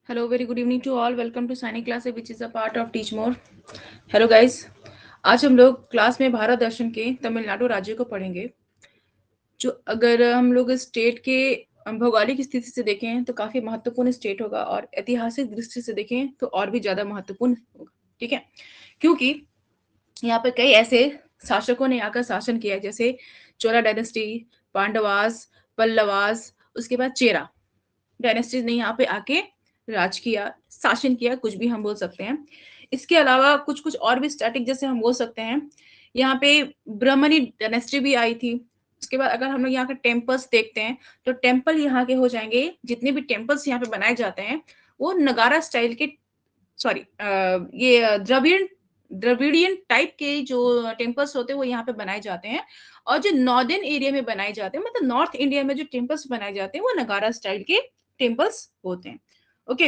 Hello, very good evening to all. Welcome to Signing Class, which is a part of Teach More. Hello guys, आज हम लोग class में भारत दर्शन के तमिलनाडु राज्य को पढ़ेंगे। जो अगर हम लोग स्टेट के भौगोलिक स्थिति से देखें तो काफी महत्वपूर्ण स्टेट होगा, और ऐतिहासिक दृष्टि से देखें तो और भी ज्यादा महत्वपूर्ण होगा। ठीक है, क्योंकि यहाँ पे कई ऐसे शासकों ने आकर शासन किया है, जैसे चोला डायनेस्टी, पांडवास, पल्लवास, उसके बाद चेरा डायनेस्टीज ने यहाँ पे आके राज किया, शासन किया, कुछ भी हम बोल सकते हैं। इसके अलावा कुछ कुछ और भी स्टैटिक जैसे हम बोल सकते हैं। यहाँ पे ब्राह्मणी डायनेस्टी भी आई थी। उसके बाद अगर हम लोग यहाँ के टेम्पल्स देखते हैं तो टेम्पल यहाँ के हो जाएंगे, जितने भी टेम्पल्स यहाँ पे बनाए जाते हैं वो नगारा स्टाइल के, सॉरी, ये द्रविडियन टाइप के जो टेम्पल्स होते हैं वो यहाँ पे बनाए जाते हैं। और जो नॉर्दर्न एरिया में बनाए जाते हैं, मतलब नॉर्थ इंडिया में जो टेम्पल्स बनाए जाते हैं वो नगारा स्टाइल के टेम्पल्स होते हैं। ओके,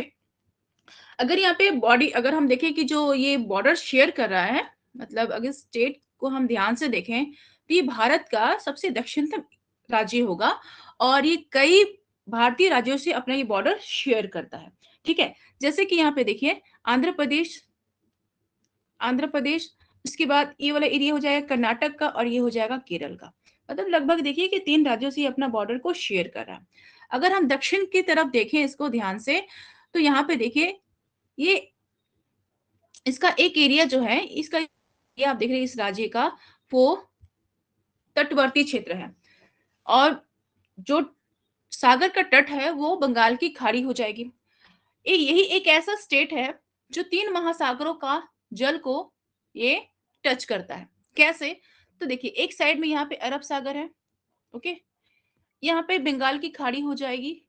अगर यहाँ पे बॉडी अगर हम देखें कि जो ये बॉर्डर शेयर कर रहा है, मतलब अगर स्टेट को हम ध्यान से देखें तो ये भारत का सबसे दक्षिणतम राज्य होगा, और ये कई भारतीय राज्यों से अपना ये बॉर्डर शेयर करता है। ठीक है, जैसे कि यहाँ पे देखिए आंध्र प्रदेश, आंध्र प्रदेश, उसके बाद ये वाला एरिया हो जाएगा कर्नाटक का, और ये हो जाएगा केरल का। मतलब लगभग देखिए कि 3 राज्यों से ये अपना बॉर्डर को शेयर कर रहा है। अगर हम दक्षिण की तरफ देखें इसको ध्यान से, तो यहाँ पे देखिए ये इसका एक एरिया जो है, इसका ये आप देख रहे हैं इस राज्य का, वो तटवर्ती क्षेत्र है। और जो सागर का तट है वो बंगाल की खाड़ी हो जाएगी। यही एक ऐसा स्टेट है जो 3 महासागरों का जल को ये टच करता है। कैसे? तो देखिए एक साइड में यहाँ पे अरब सागर है। ओके, यहाँ पे बंगाल की खाड़ी हो जाएगी,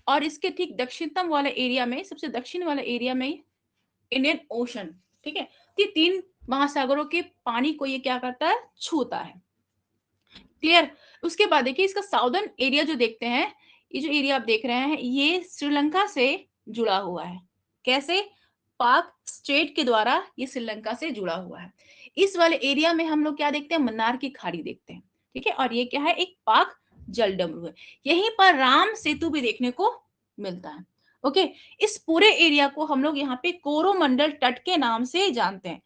और इसके ठीक दक्षिणतम वाले एरिया में, सबसे दक्षिण वाले एरिया में इंडियन ओशन। ठीक है, तो ये 3 महासागरों के पानी को ये क्या करता है, छूता है। क्लियर? उसके बाद देखिए इसका साउदर्न एरिया जो देखते हैं, ये जो एरिया आप देख रहे हैं ये श्रीलंका से जुड़ा हुआ है। कैसे? पाक स्टेट के द्वारा ये श्रीलंका से जुड़ा हुआ है। इस वाले एरिया में हम लोग क्या देखते हैं, मन्नार की खाड़ी देखते हैं। ठीक है, और ये क्या है, एक पाक जल डमरू है। यहीं पर राम सेतु भी देखने को मिलता है। ओके, इस पूरे एरिया को हम लोग यहाँ पे कोरोमंडल तट के नाम से जानते हैं।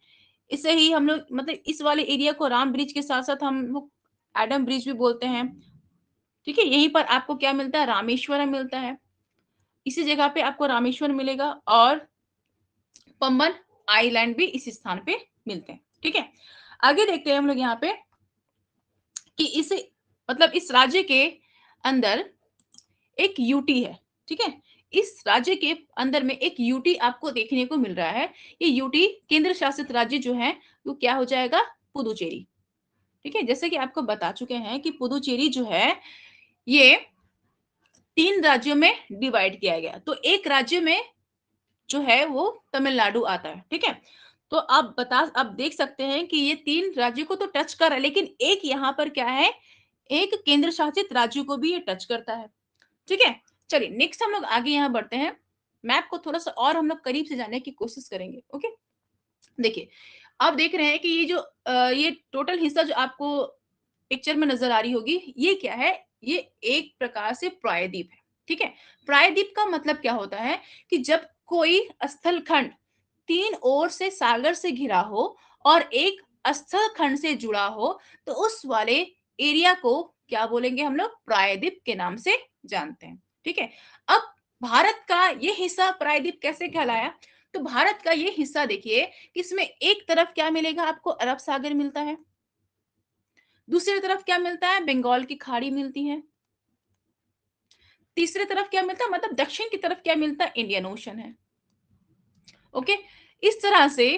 इसे ही हम लोग, मतलब इस वाले एरिया को राम ब्रिज के साथ साथ हम लोग एडम ब्रिज भी बोलते हैं। ठीक है, यहीं पर आपको क्या मिलता है, रामेश्वरम मिलता है। इसी जगह पे आपको रामेश्वर मिलेगा, और पम्बन आइलैंड भी इसी स्थान पे मिलते हैं। ठीक है, आगे देखते हैं हम लोग यहाँ पे कि इस, मतलब इस राज्य के अंदर एक यूटी है। ठीक है, इस राज्य के अंदर में एक यूटी आपको देखने को मिल रहा है। ये यूटी केंद्र शासित राज्य जो है वो क्या हो जाएगा, पुदुचेरी। ठीक है, जैसे कि आपको बता चुके हैं कि पुदुचेरी जो है ये 3 राज्यों में डिवाइड किया गया, तो एक राज्य में जो है वो तमिलनाडु आता है। ठीक है, तो आप देख सकते हैं कि ये 3 राज्यों को तो टच कर रहा है, लेकिन एक यहाँ पर क्या है, एक केंद्र शासित राज्य को भी ये टच करता है। ठीक है, चलिए नेक्स्ट हम लोग आगे यहाँ बढ़ते हैं। मैप को थोड़ा सा और हम लोग करीब से जानने की कोशिश करेंगे। ओके, देखिए आप देख रहे हैं कि ये जो ये टोटल हिस्सा जो आपको पिक्चर में नजर आ रही होगी, ये क्या है, ये एक प्रकार से प्रायद्वीप है। ठीक है, प्रायद्वीप का मतलब क्या होता है कि जब कोई स्थल खंड 3 ओर से सागर से घिरा हो और एक स्थल खंड से जुड़ा हो, तो उस वाले एरिया को क्या बोलेंगे हम लोग, प्रायद्वीप के नाम से जानते हैं। ठीक है, अब भारत का ये हिस्सा प्रायद्वीप कैसे कहलाया, तो भारत का ये हिस्सा देखिए कि इसमें एक तरफ क्या मिलेगा आपको, अरब सागर मिलता है, दूसरी तरफ क्या मिलता है, बंगाल की खाड़ी मिलती है, तीसरी तरफ क्या मिलता है, मतलब दक्षिण की तरफ क्या मिलता है, इंडियन ओशन है। ओके, इस तरह से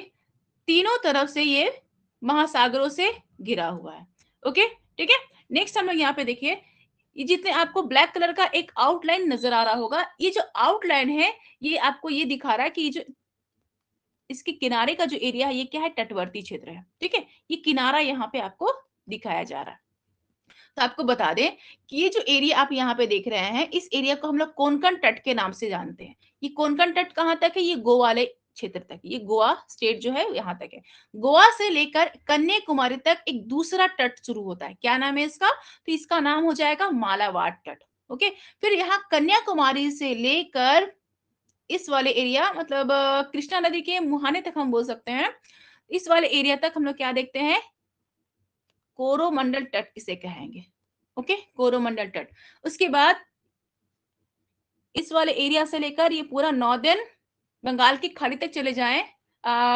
तीनों तरफ से ये महासागरों से घिरा हुआ है। ओके, ठीक है, नेक्स्ट हम लोग यहाँ पे देखिए, ये जितने आपको ब्लैक कलर का एक आउटलाइन नजर आ रहा होगा, ये जो आउटलाइन है ये आपको ये दिखा रहा है कि ये जो इसके किनारे का जो एरिया है ये क्या है, तटवर्ती क्षेत्र है। ठीक है, ये किनारा यहाँ पे आपको दिखाया जा रहा है। तो आपको बता दें कि ये जो एरिया आप यहाँ पे देख रहे हैं, इस एरिया को हम लोग कोंकण तट के नाम से जानते हैं। ये कोंकण तट कहाँ तक है, ये गोवा वाले क्षेत्र तक, ये गोवा स्टेट जो है यहाँ तक है। गोवा से लेकर कन्याकुमारी तक एक दूसरा तट शुरू होता है, क्या नाम है इसका, तो इसका नाम हो जाएगा मालाबार तट। ओके, फिर यहाँ कन्याकुमारी से लेकर इस वाले एरिया मतलब कृष्णा नदी के मुहाने तक हम बोल सकते हैं। इस वाले एरिया तक हम लोग क्या देखते हैं, कोरोमंडल तट इसे कहेंगे। ओके, कोरोमंडल तट। उसके बाद इस वाले एरिया से लेकर ये पूरा नॉर्दर्न बंगाल की खाड़ी तक चले जाएं,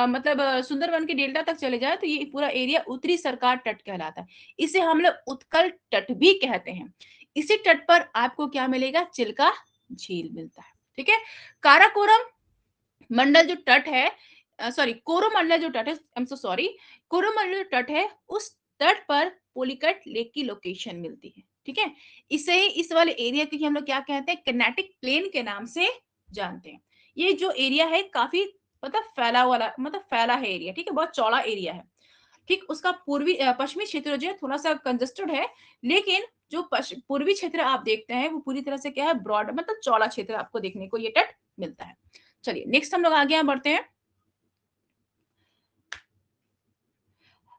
मतलब सुंदरवन के डेल्टा तक चले जाए तो ये पूरा एरिया उत्तरी सरकार तट कहलाता है। इसे हम लोग उत्कल तट भी कहते हैं। इसी तट पर आपको क्या मिलेगा, चिल्का झील मिलता है। ठीक है, काराकोरम मंडल जो तट है, सॉरी कोरोमंडल जो तट है, I am so sorry, Coromandel जो तट है उस तट पर पोलिकट लेक की लोकेशन मिलती है। ठीक है, इसे इस वाले एरिया को हम लोग क्या कहते हैं, कर्नाटिक प्लेन के नाम से जानते हैं। ये जो एरिया है काफी मतलब फैला वाला मतलब फैला है एरिया। ठीक है, बहुत चौड़ा एरिया है। ठीक, उसका पूर्वी पश्चिमी क्षेत्र जो है थोड़ा सा कंजेस्टेड है, लेकिन जो पूर्वी क्षेत्र आप देखते हैं वो पूरी तरह से क्या है, ब्रॉड मतलब चौड़ा क्षेत्र आपको देखने को ये तट मिलता है। चलिए नेक्स्ट हम लोग आगे यहाँ बढ़ते हैं।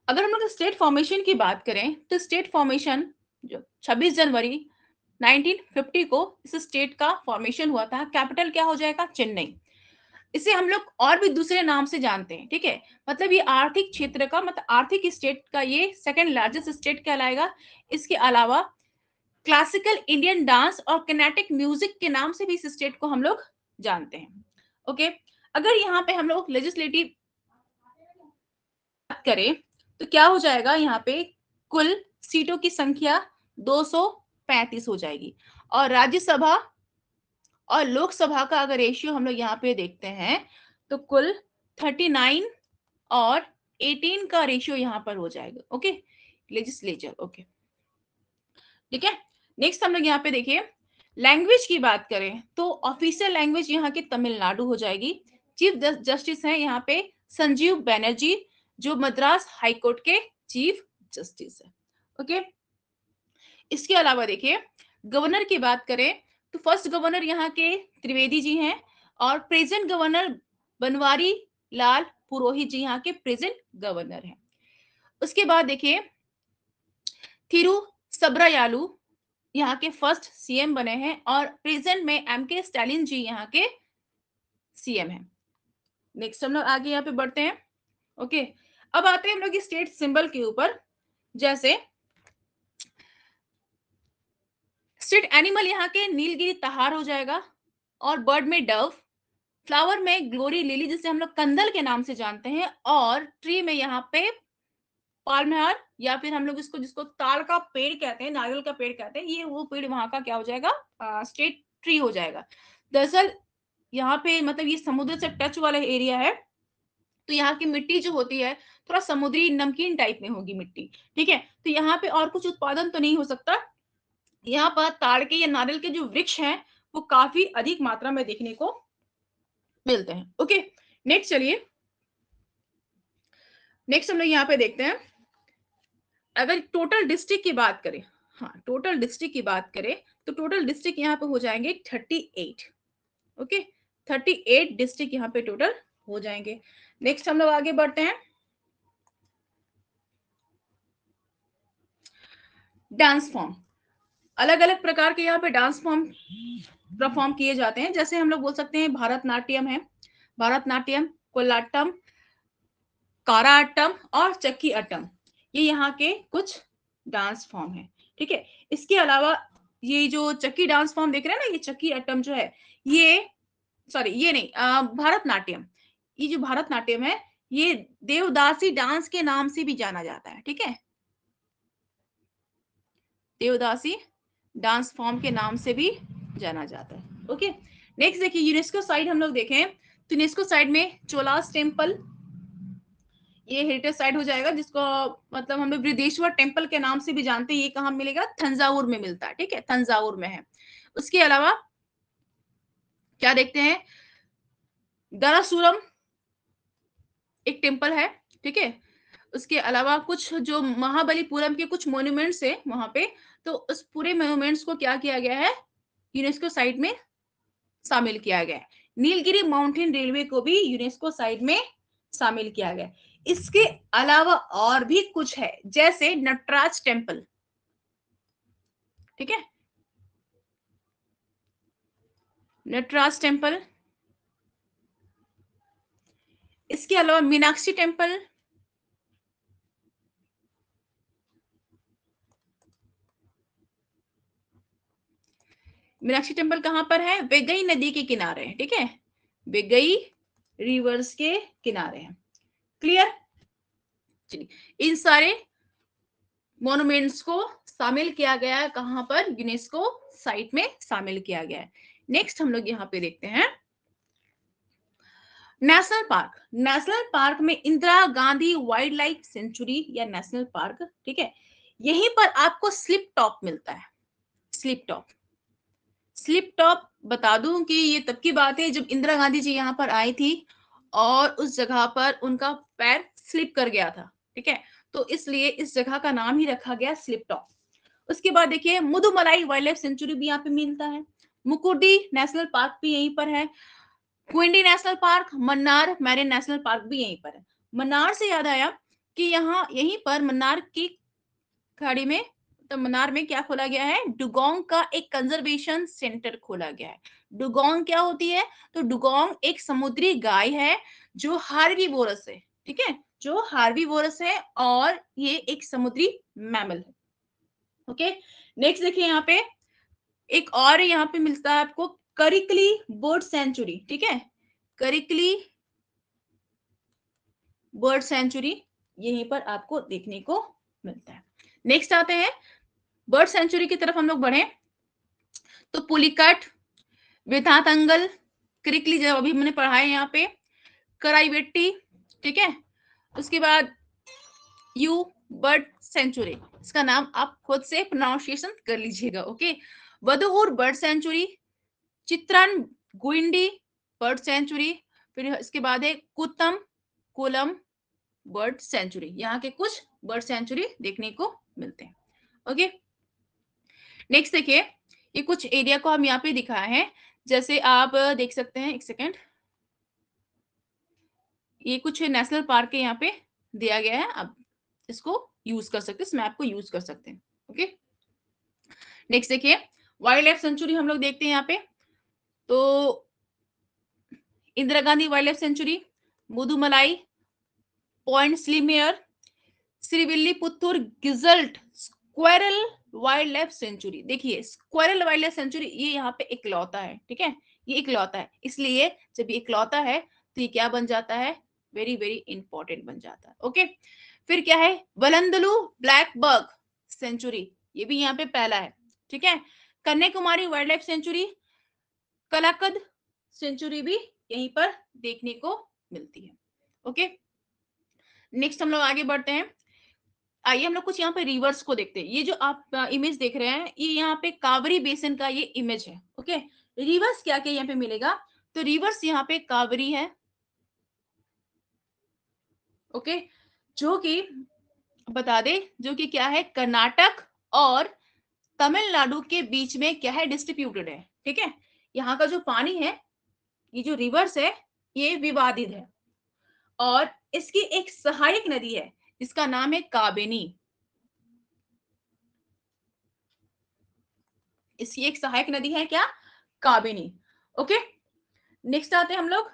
अगर हम लोग स्टेट फॉर्मेशन की बात करें तो स्टेट फॉर्मेशन जो 26 जनवरी 1950 को इस स्टेट का फॉर्मेशन हुआ था। कैपिटल क्या हो जाएगा, चेन्नई। इसे हम लोग और भी दूसरे नाम से जानते हैं। ठीक है, मतलब ये आर्थिक क्षेत्र का मतलब आर्थिक स्टेट का ये सेकंड लार्जेस्ट स्टेट कहलाएगा। इसके अलावा क्लासिकल इंडियन डांस और कर्नाटिक म्यूजिक के नाम से भी इस स्टेट को हम लोग जानते हैं। ओके, अगर यहाँ पे हम लोग लेजिस्लेटिव बात करें तो क्या हो जाएगा, यहाँ पे कुल सीटों की संख्या 235 हो जाएगी। और राज्यसभा और लोकसभा का अगर रेशियो हम लोग यहाँ पे देखते हैं तो कुल 39 और 18 का रेशियो यहाँ पर हो जाएगा। Okay, legislature. ओके, ठीक है। नेक्स्ट हम लोग यहाँ पे देखिए, लैंग्वेज की बात करें तो ऑफिशियल लैंग्वेज यहाँ की तमिलनाडु हो जाएगी। चीफ जस्टिस है यहाँ पे संजीव बैनर्जी, जो मद्रास हाईकोर्ट के चीफ जस्टिस है। ओके, इसके अलावा देखिए गवर्नर की बात करें तो फर्स्ट गवर्नर यहाँ के त्रिवेदी जी हैं, और प्रेजेंट गवर्नर बनवारी लाल पुरोहित जी यहाँ के प्रेजेंट गवर्नर हैं। उसके बाद देखिए थिरु सबरायालू यहाँ के फर्स्ट सीएम बने हैं, और प्रेजेंट में एम के स्टालिन जी यहाँ के सीएम हैं। नेक्स्ट हम लोग आगे यहाँ पे बढ़ते हैं। ओके, अब आते हैं हम लोग स्टेट सिंबल के ऊपर। जैसे स्टेट एनिमल यहाँ के नीलगिरी तहार हो जाएगा, और बर्ड में डव, फ्लावर में ग्लोरी लिली जिसे हम लोग कंदल के नाम से जानते हैं, और ट्री में यहाँ पे पाल्महार या फिर हम लोग इसको जिसको ताड़ का पेड़ कहते हैं, नारियल का पेड़ कहते हैं, ये वो पेड़ वहां का क्या हो जाएगा, स्टेट ट्री हो जाएगा। दरअसल यहाँ पे मतलब ये समुद्र से टच वाला एरिया है, तो यहाँ की मिट्टी जो होती है थोड़ा समुद्री नमकीन टाइप में होगी मिट्टी। ठीक है, तो यहाँ पे और कुछ उत्पादन तो नहीं हो सकता। यहाँ पर ताड़ के या नारियल के जो वृक्ष हैं वो काफी अधिक मात्रा में देखने को मिलते हैं। ओके, नेक्स्ट चलिए, नेक्स्ट हम लोग यहाँ पे देखते हैं, अगर टोटल डिस्ट्रिक्ट की बात करें, हाँ टोटल डिस्ट्रिक्ट की बात करें तो टोटल डिस्ट्रिक्ट यहाँ पे हो जाएंगे 38। ओके, 38 डिस्ट्रिक्ट यहाँ पे टोटल हो जाएंगे। नेक्स्ट हम लोग आगे बढ़ते हैं, डांस फॉर्म। अलग अलग प्रकार के यहाँ पे डांस फॉर्म परफॉर्म किए जाते हैं। जैसे हम लोग बोल सकते हैं भारतनाट्यम है, भारतनाट्यम, कोलाटम, काराटम और चक्की अटम, ये यहाँ के कुछ डांस फॉर्म है। ठीक है, इसके अलावा ये जो चक्की डांस फॉर्म देख रहे हैं ना, ये चक्की अटम जो है, ये सॉरी ये नहीं, भारतनाट्यम, ये जो भारतनाट्यम है ये देवदासी डांस के नाम से भी जाना जाता है। ठीक है, देवदासी डांस फॉर्म के नाम से भी जाना जाता है। ओके, नेक्स्ट देखिए यूनेस्को साइट हम लोग देखें तो यूनेस्को साइट में चोलास टेम्पल, ये हेरिटेज साइट हो जाएगा, जिसको मतलब हम लोग बृहदेश्वर टेम्पल के नाम से भी जानते हैं। ये कहाँ मिलेगा, तंजावुर में मिलता है। ठीक है, तंजावुर में है। उसके अलावा क्या देखते हैं, दरासूरम एक टेम्पल है। ठीक है, उसके अलावा कुछ जो महाबलीपुरम के कुछ मॉन्यूमेंट्स है वहां पे, तो उस पूरे मॉन्यूमेंट्स को क्या किया गया है, यूनेस्को साइट में शामिल किया गया है। नीलगिरी माउंटेन रेलवे को भी यूनेस्को साइट में शामिल किया गया है। इसके अलावा और भी कुछ है, जैसे नटराज टेम्पल। ठीक है, नटराज टेम्पल, इसके अलावा मीनाक्षी टेम्पल, मीनाक्षी टेम्पल कहां पर है? वेगई नदी के किनारे है, ठीक है, वेगई रिवर्स के किनारे है। क्लियर? चलिए, इन सारे मॉन्यूमेंट्स को शामिल किया गया है कहां पर? यूनेस्को साइट में शामिल किया गया है। नेक्स्ट हम लोग यहाँ पे देखते हैं नेशनल पार्क। नेशनल पार्क में Indira Gandhi wild life century या नेशनल पार्क, ठीक है, यहीं पर आपको स्लिप टॉप मिलता है। स्लिप टॉप, स्लिप टॉप बता दूं कि ये तब की बात है जब इंदिरा गांधी जी यहाँ पर आई थी और उस जगह पर उनका पैर स्लिप कर गया था, ठीक है, तो इसलिए इस जगह का नाम ही रखा गया स्लिप टॉप। उसके बाद देखिए मुदुमलाई वाइल्ड लाइफ सेंचुरी भी यहाँ पे मिलता है, मुकुर्दी नेशनल पार्क भी यहीं पर है, Guindy national park, Mannar marine national park भी यहीं पर है। मन्नार से याद आया कि यहाँ यहीं पर मन्नार की खाड़ी में, तो मन्नार में क्या खोला गया है? डुगोंग का एक कंजर्वेशन सेंटर खोला गया है। डुगोंग क्या होती है? तो डुगोंग एक समुद्री गाय है जो हार्बीवोरस है, ठीक है, जो हार्बीवोरस है और ये एक समुद्री मैमल है। ओके, नेक्स्ट देखिए यहाँ पे एक और यहाँ पे मिलता है आपको करिकली बर्ड सेंचुरी, ठीक है, करिकली बर्ड सेंचुरी यहीं पर आपको देखने को मिलता है। नेक्स्ट आते हैं बर्ड सेंचुरी की तरफ हम लोग बढ़े तो पुलिकट, वेदांतंगल, क्रिकली जो अभी मैंने पढ़ा है यहाँ पे, कराईवेट्टी, ठीक है, उसके बाद यू बर्ड सेंचुरी, इसका नाम आप खुद से प्रोनाउंसिएशन कर लीजिएगा। ओके, वधूर बर्ड सेंचुरी, चित्रन गुइंडी बर्ड सेंचुरी, फिर इसके बाद है कुतम कोलम बर्ड सेंचुरी, यहाँ के कुछ बर्ड सेंचुरी देखने को मिलते हैं। ओके, नेक्स्ट देखिए ये कुछ एरिया को हम यहाँ पे दिखाए हैं, जैसे आप देख सकते हैं, एक सेकेंड, ये कुछ नेशनल पार्क के यहाँ पे दिया गया है, आप इसको यूज कर सकते हैं, इस मैप को यूज कर सकते हैं। ओके, नेक्स्ट देखिए वाइल्ड लाइफ सेंचुरी हम लोग देखते हैं यहाँ पे, तो Indira Gandhi wild life sanctuary, Mudumalai, point Calimere, Srivilliputhur grizzled squirrel wild life sanctuary. देखिए स्क्वायरल वाइल्ड लाइफ सेंचुरी ये यहाँ पे इकलौता है, ठीक है, ये इकलौता है, इसलिए जब ये इकलौता है तो ये क्या बन जाता है? वेरी वेरी इंपॉर्टेंट बन जाता है। ओके, फिर क्या है? वलंदलू ब्लैक बग सेंचुरी, ये भी यहाँ पे पहला है, ठीक है, Kanyakumari wild life sanctuary, Kalakad sanctuary भी यहीं पर देखने को मिलती है। ओके, नेक्स्ट हम लोग आगे बढ़ते हैं, आइए हम लोग कुछ यहाँ पे रिवर्स को देखते हैं। ये जो आप इमेज देख रहे हैं ये यहाँ पे कावरी बेसिन का ये इमेज है। ओके, रिवर्स क्या क्या यहाँ पे मिलेगा? तो रिवर्स यहाँ पे कावरी है, ओके, जो कि बता दे, जो कि क्या है, कर्नाटक और तमिलनाडु के बीच में क्या है, डिस्ट्रीब्यूटेड है, ठीक है, यहाँ का जो पानी है, ये जो रिवर्स है ये विवादित है और इसकी एक सहायक नदी है जिसका नाम है काबिनी, इसकी एक सहायक नदी है क्या? काबिनी। ओके, नेक्स्ट आते हैं हम लोग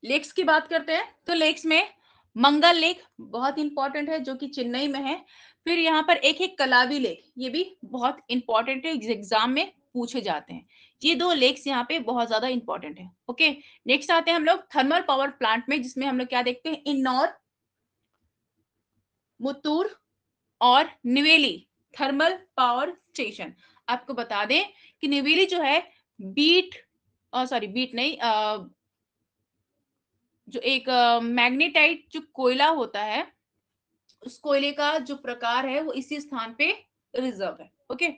लेक्स की बात करते हैं, तो लेक्स में मंगल लेक बहुत इंपॉर्टेंट है जो कि चेन्नई में है, फिर यहाँ पर एक है कलावी लेक, ये भी बहुत इंपॉर्टेंट है, एग्जाम में पूछे जाते हैं, ये दो लेक्स यहाँ पे बहुत ज्यादा इंपॉर्टेंट है। ओके, नेक्स्ट आते हैं हम लोग थर्मल पावर प्लांट में, जिसमें हम लोग क्या देखते हैं, इन्नौर, मुत्तूर और निवेली थर्मल पावर स्टेशन। आपको बता दें कि निवेली जो है बीट, सॉरी बीट नहीं, जो एक मैग्नेटाइट जो कोयला होता है उस कोयले का जो प्रकार है वो इसी स्थान पे रिजर्व है। ओके,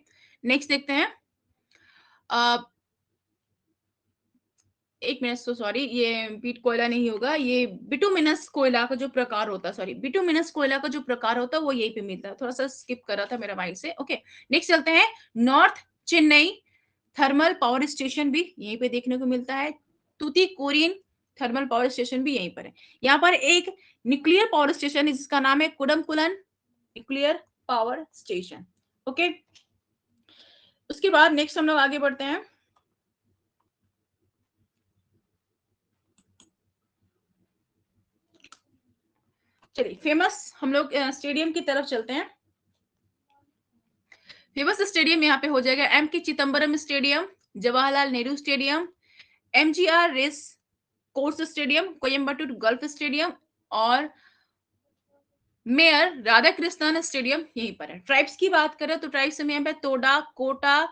नेक्स्ट देखते हैं, अ, एक मिनट, सो सॉरी, ये बीट कोयला नहीं होगा, ये बिटुमिनस कोयला का जो प्रकार होता है, सॉरी, बिटुमिनस कोयला का जो प्रकार होता है वो यही पे मिलता है, थोड़ा सा स्किप कर रहा था मेरा माइंड से। ओके, नेक्स्ट चलते हैं, north Chennai thermal power station भी यहीं पे देखने को मिलता है, तूतीकोरिन थर्मल पावर स्टेशन भी यहीं पर है। यहाँ पर एक न्यूक्लियर पावर स्टेशन है जिसका नाम है कुडमकुलन न्यूक्लियर पावर स्टेशन। ओके, उसके बाद नेक्स्ट हम लोग आगे बढ़ते हैं। चलिए फेमस हम लोग स्टेडियम की तरफ चलते हैं। फेमस स्टेडियम यहाँ पे हो जाएगा M K Chidambaram stadium, Jawaharlal Nehru stadium, MGR race course stadium, Coimbatore gulf stadium और मेयर राधाकृष्णन स्टेडियम यहीं पर है। ट्राइब्स की बात करें तो ट्राइब्स में यहाँ पे तोडा, कोटा,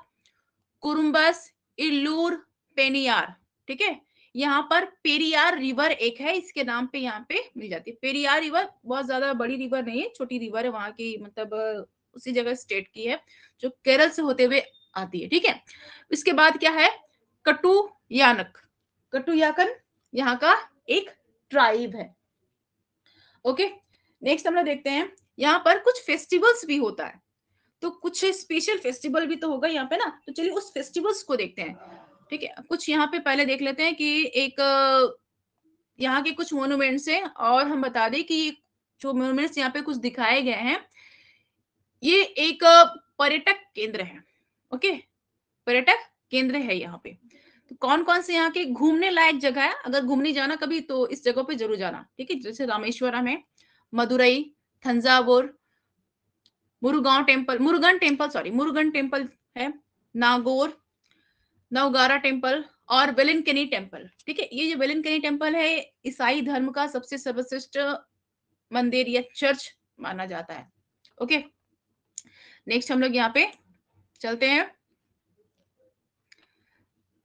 कुरुम्बस, इल्लूर, पेनियार, ठीक है। यहाँ पर पेरियार रिवर एक है, इसके नाम पे यहाँ पे मिल जाती है। पेरियार रिवर बहुत ज्यादा बड़ी रिवर नहीं है, छोटी रिवर है वहां की, मतलब उसी जगह स्टेट की है, जो केरल से होते हुए आती है, ठीक है। इसके बाद क्या है, कटुयानक, कटुयाकन यहाँ का एक ट्राइब है। ओके, नेक्स्ट हम लोग देखते हैं, यहाँ पर कुछ फेस्टिवल्स भी होता है, तो कुछ स्पेशल फेस्टिवल भी तो होगा यहाँ पे ना, तो चलिए उस फेस्टिवल्स को देखते हैं, ठीक है। कुछ यहाँ पे पहले देख लेते हैं कि एक यहाँ के कुछ मोन्यूमेंट्स हैं, और हम बता दें कि जो मोन्यूमेंट्स यहाँ पे कुछ दिखाए गए हैं, ये एक पर्यटक केंद्र है। ओके, पर्यटक केंद्र है यहाँ पे। तो कौन कौन से यहाँ के घूमने लायक जगह है, अगर घूमने जाना कभी तो इस जगह पे जरूर जाना, ठीक है। जैसे रामेश्वरम है, Madurai, Thanjavur, Murugan temple, sorry Murugan temple है, नागौर, नवगारा टेम्पल और वेलंकनी टेम्पल, ठीक है। ये जो वेलंकनी टेम्पल है, ईसाई धर्म का सबसे सर्वश्रेष्ठ मंदिर या चर्च माना जाता है। ओके, नेक्स्ट हम लोग यहाँ पे चलते हैं,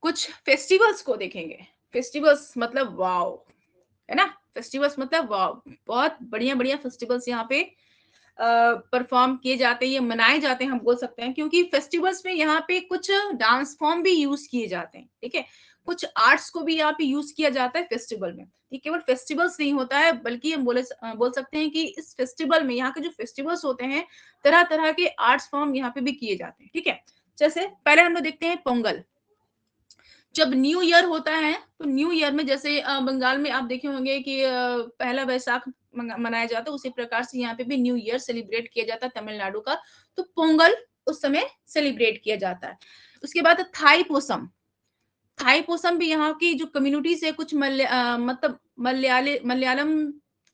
कुछ फेस्टिवल्स को देखेंगे। फेस्टिवल्स मतलब वाओ, है ना, फेस्टिवल्स मतलब वाओ, बहुत बढ़िया बढ़िया फेस्टिवल्स यहाँ पे परफॉर्म किए जाते हैं, ये मनाए जाते हैं हम बोल सकते हैं, क्योंकि फेस्टिवल्स में यहाँ पे कुछ डांस फॉर्म भी यूज किए जाते हैं, ठीक है। कुछ आर्ट्स को भी यहाँ पे यूज किया जाता है फेस्टिवल में। ये केवल फेस्टिवल्स नहीं होता है, बल्कि हम बोल सकते हैं कि इस फेस्टिवल में, यहाँ के जो फेस्टिवल्स होते हैं, तरह तरह के आर्ट्स फॉर्म यहाँ पे भी किए जाते हैं, ठीक है। जैसे पहले हम लोग देखते हैं पोंगल। जब न्यू ईयर होता है, तो न्यू ईयर में जैसे बंगाल में आप देखे होंगे कि पहला वैसाख मनाया जाता है, उसी प्रकार से यहाँ पे भी न्यू ईयर सेलिब्रेट किया जाता है तमिलनाडु का, तो पोंगल उस समय सेलिब्रेट किया जाता है। उसके बाद थाई पोसम, थाई पोसम भी यहाँ की जो कम्युनिटीज है, कुछ मतलब मलयालम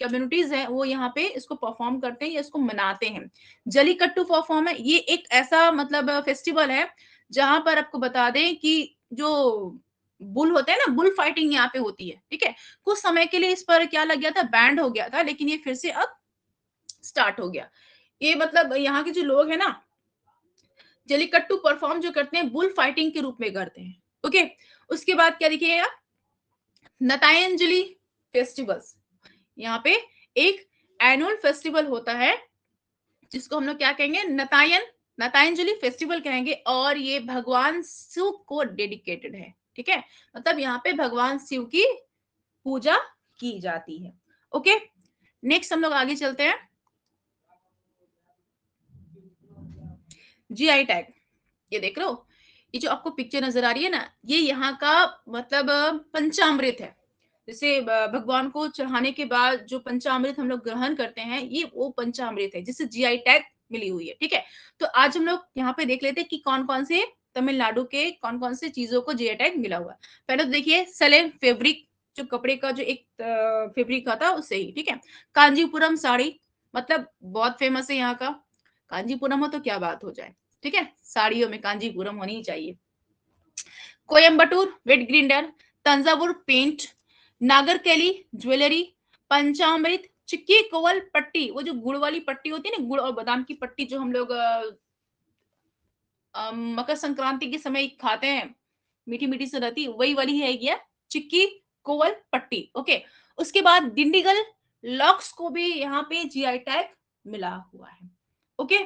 कम्युनिटीज है, वो यहाँ पे इसको परफॉर्म करते हैं या इसको मनाते हैं। जलीकट्टू परफॉर्म है, ये एक ऐसा मतलब फेस्टिवल है जहां पर आपको बता दें कि जो बुल होते हैं ना, बुल फाइटिंग यहाँ पे होती है, ठीक है। कुछ समय के लिए इस पर क्या लग गया था, बैंड हो गया था, लेकिन ये फिर से अब स्टार्ट हो गया। ये मतलब यहाँ के जो लोग हैं ना, जलीकट्टू परफॉर्म जो करते हैं बुल फाइटिंग के रूप में करते हैं। ओके, उसके बाद क्या देखिएगा, नतायंजलि फेस्टिवल्स, यहाँ पे एक एनुअल फेस्टिवल होता है, जिसको हम लोग क्या कहेंगे, नतायंजलि फेस्टिवल कहेंगे, और ये भगवान शिव को डेडिकेटेड है, ठीक है। मतलब यहाँ पे भगवान शिव की पूजा की जाती है। ओके, नेक्स्ट हम लोग आगे चलते हैं, जीआई टैग। ये देख लो, ये जो आपको पिक्चर नजर आ रही है ना, ये यहाँ का मतलब पंचामृत है। जैसे भगवान को चढ़ाने के बाद जो पंचामृत हम लोग ग्रहण करते हैं, ये वो पंचामृत है जिसे जीआई टैग मिली हुई है, ठीक है। तो आज हम लोग यहाँ पे देख लेते हैं कि कौन कौन से तमिलनाडु के कौन कौन से चीजों को जीआई टैग मिला हुआ है। पहले तो देखिए सलेम फैब्रिक, जो कपड़े का जो एक फैब्रिक आता है उससे ही, ठीक है। कांजीपुरम साड़ी, मतलब बहुत फेमस है यहाँ का, कांजीपुरम हो तो क्या बात हो जाए, ठीक है, साड़ियों में कांजीपुरम होनी ही चाहिए। Coimbatore wet grinder, Thanjavur paint, Nagercoil jewellery, panchamrit, chikki Kovilpatti, वो जो गुड़ वाली पट्टी होती है ना, गुड़ और बादाम की पट्टी जो हम लोग मकर संक्रांति के समय खाते हैं, मीठी मीठी से रहती, वही वाली है ये चिक्की कोवल पट्टी। ओके, उसके बाद डिंडीगल लॉक्स को भी यहाँ पे जीआई टैग मिला हुआ है। ओके,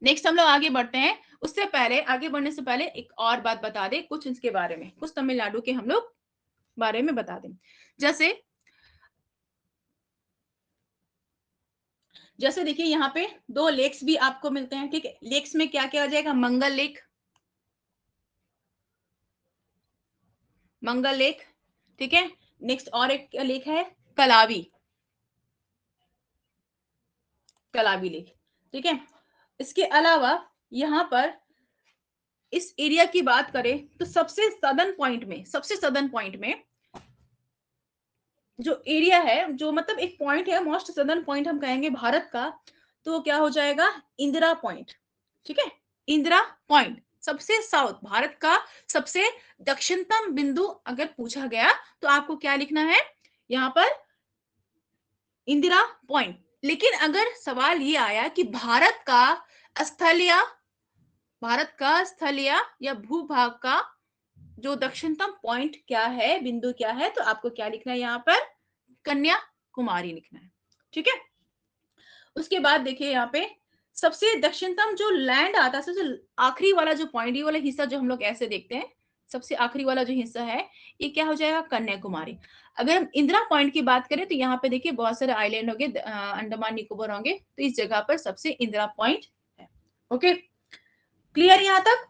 नेक्स्ट हम लोग आगे बढ़ते हैं। उससे पहले, आगे बढ़ने से पहले एक और बात बता दें, कुछ इसके बारे में, कुछ तमिलनाडु के हम लोग बारे में बता दें। जैसे जैसे देखिए यहाँ पे दो लेक्स भी आपको मिलते हैं, ठीक है। लेक्स में क्या क्या आ जाएगा, मंगल लेक, मंगल लेक, ठीक है। नेक्स्ट और एक लेक है कलावी, कलावी लेक, ठीक है। इसके अलावा यहाँ पर इस एरिया की बात करें तो सबसे सदर्न पॉइंट में जो एरिया है, जो मतलब एक पॉइंट है, मोस्ट सदर्न पॉइंट हम कहेंगे भारत का, तो वो क्या हो जाएगा? इंदिरा पॉइंट। ठीक है? इंदिरा पॉइंट सबसे साउथ, भारत का सबसे दक्षिणतम बिंदु अगर पूछा गया तो आपको क्या लिखना है यहाँ पर? इंदिरा पॉइंट। लेकिन अगर सवाल ये आया कि भारत का स्थलीय या भूभाग का जो दक्षिणतम पॉइंट क्या है, बिंदु क्या है, तो आपको क्या लिखना है यहाँ पर? कन्याकुमारी लिखना है। ठीक है? उसके बाद देखिए यहाँ पे सबसे दक्षिणतम जो लैंड आता है, सबसे आखिरी वाला जो पॉइंट, ये वाला हिस्सा जो हम लोग ऐसे देखते हैं, सबसे आखिरी वाला जो हिस्सा है, ये क्या हो जाएगा? कन्याकुमारी। अगर हम इंदिरा पॉइंट की बात करें तो यहाँ पे देखिए बहुत सारे आइलैंड होंगे, अंडमान निकोबार होंगे, तो इस जगह पर सबसे इंदिरा पॉइंट है। ओके, क्लियर यहाँ तक?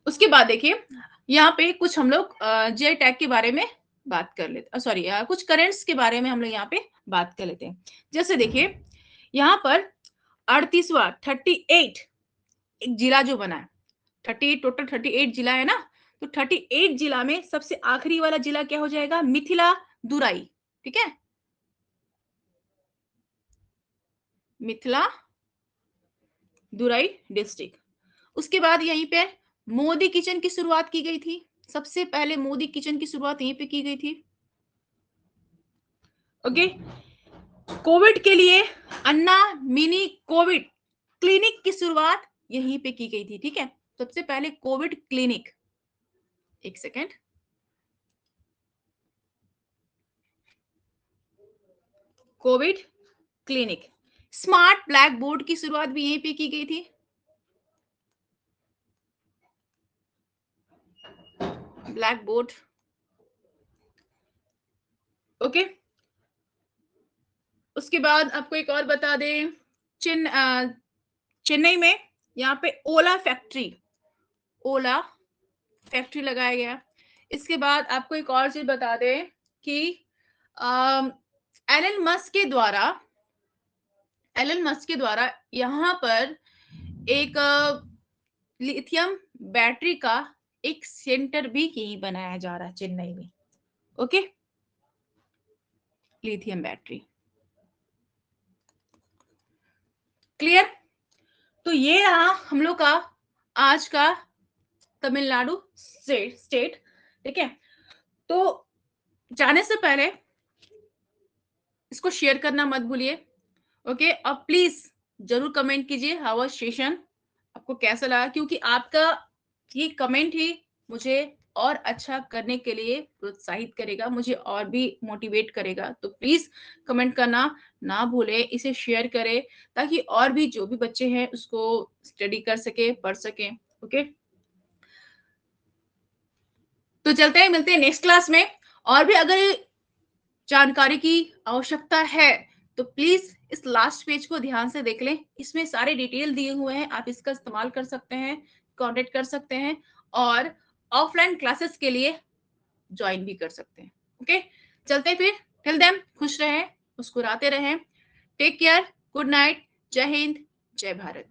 उसके बाद देखिए यहाँ पे कुछ हम लोग जीआई टैग के बारे में बात कर लेते, सॉरी, कुछ करेंट्स के बारे में हम लोग यहाँ पे बात कर लेते हैं। जैसे देखिए यहाँ पर 38वां 38 एक जिला जो बना है, 38 टोटल 38 जिला है ना, तो 38 जिला में सबसे आखिरी वाला जिला क्या हो जाएगा? मिथिला दुराई। ठीक है? मिथिला दुराई डिस्ट्रिक्ट। उसके बाद यहीं पे मोदी किचन की शुरुआत की गई थी। सबसे पहले मोदी किचन की शुरुआत यहीं पे की गई थी। ओके, कोविड के लिए अन्ना मिनी कोविड क्लिनिक की शुरुआत यहीं पे की गई थी। ठीक है? सबसे पहले कोविड क्लिनिक, एक second, Covid clinic. Smart black board की शुरुआत भी यहीं पे की गई थी। Black board. ओके, उसके बाद आपको एक और बता दें, चेन्नई में यहाँ पे ओला फैक्ट्री लगाया गया। इसके बाद आपको एक और चीज बता दें कि एलन मस्क के द्वारा यहाँ पर एक लिथियम बैटरी का एक सेंटर भी यहीं बनाया जा रहा है, चेन्नई में। Okay, lithium battery. क्लियर? तो ये रहा हम लोग का आज का तमिलनाडु स्टेट। ठीक है? तो जाने से पहले इसको शेयर करना मत भूलिए। ओके, अब प्लीज जरूर कमेंट कीजिए हाउ वाज सेशन, आपको कैसा लगा, क्योंकि आपका ये कमेंट ही मुझे और अच्छा करने के लिए प्रोत्साहित करेगा, मुझे और भी मोटिवेट करेगा। तो प्लीज कमेंट करना ना भूले, इसे शेयर करें ताकि और भी जो भी बच्चे हैं उसको स्टडी कर सके, पढ़ सके। ओके, तो चलते हैं, मिलते हैं नेक्स्ट क्लास में। और भी अगर जानकारी की आवश्यकता है तो प्लीज इस लास्ट पेज को ध्यान से देख लें, इसमें सारे डिटेल दिए हुए हैं, आप इसका इस्तेमाल कर सकते हैं, कांटेक्ट कर सकते हैं और ऑफलाइन क्लासेस के लिए ज्वाइन भी कर सकते हैं। ओके, चलते हैं फिर। टिल देन खुश रहें, मुस्कुराते रहें। टेक केयर, गुड नाइट, जय हिंद, जय भारत।